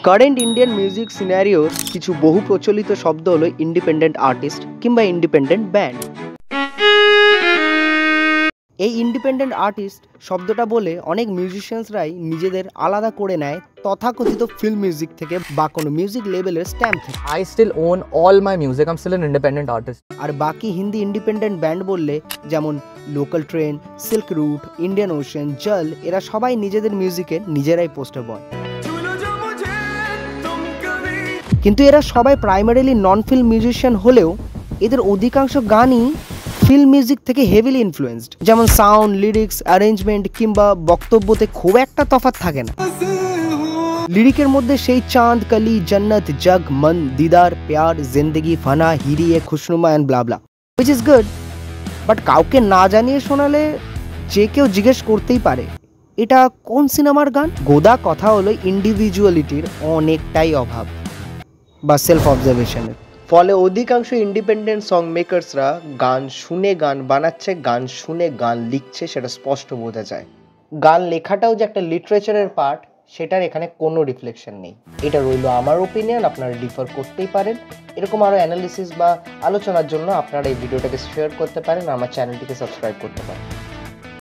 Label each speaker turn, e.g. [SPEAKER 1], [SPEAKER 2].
[SPEAKER 1] Current Indian music সিনারিওর কিছু বহু প্রচলিত শব্দ হলো ইন্ডিপেন্ডেন্ট আর্টিস্ট কিংবা ইন্ডিপেন্ডেন্ট ব্যান্ড। এই ইন্ডিপেন্ডেন্ট আর্টিস্ট শব্দটা বলে অনেক মিউজিশিয়ানসরাই নিজেদের আলাদা করে নেয় তথাকথিত ফিল্ম মিউজিক থেকে বা কোনো মিউজিক লেভেলের স্ট্যাম্প থেকে।
[SPEAKER 2] I still own all my music. I'm still an independent artist.
[SPEAKER 1] আর বাকি হিন্দি ইন্ডিপেন্ডেন্ট ব্যান্ড বললে যেমন local train, silk route, Indian ocean, জল, এরা সবাই নিজেদের মিউজিকে নিজেরাই পোস্টার বয়। কিন্তু এরা সবাই প্রাইমারিলি নন ফিল্ম মিউজিশিয়ান হলেও এদের অধিকাংশ গানই ফিল্ম মিউজিক থেকে হেভিলি ইনফ্লুয়েন্সড। যেমন সাউন্ড, লিরিক্স, অ্যারেঞ্জমেন্ট কিংবা বক্তব্যতে খুব একটা তফাৎ থাকে না। লিরিকের মধ্যে সেই চাঁদ, কলি, জন্নত, জগ, মন, দিদার, প্যার, জিন্দগি, ফানা, হিরি, খুশনুমা and blah blah, which is good. But কাউকে না জানিয়ে শোনালে যে কেউ জিজ্ঞেস করতেই পারে এটা কোন সিনেমার গান। গোদা কথা হলো ইন্ডিভিজুয়ালিটির অনেকটাই অভাব বা সেলফ অবজারভেশনের। ফলে অধিকাংশ ইন্ডিপেন্ডেন্ট সং মেকার্সরা গান শুনে গান বানাচ্ছে, গান শুনে গান লিখছে, সেটা স্পষ্ট বোঝা যায়। গান লেখাটাও যে একটা লিটারেচারের পার্ট, সেটার এখানে কোনো রিফ্লেকশন নেই। এটা রইল আমার ওপিনিয়ন, আপনারা ডিফার করতেই পারেন। এরকম আরও অ্যানালিসিস বা আলোচনার জন্য আপনারা এই ভিডিওটাকে শেয়ার করতে পারেন, আমার চ্যানেলটিকে সাবস্ক্রাইব করতে পারেন।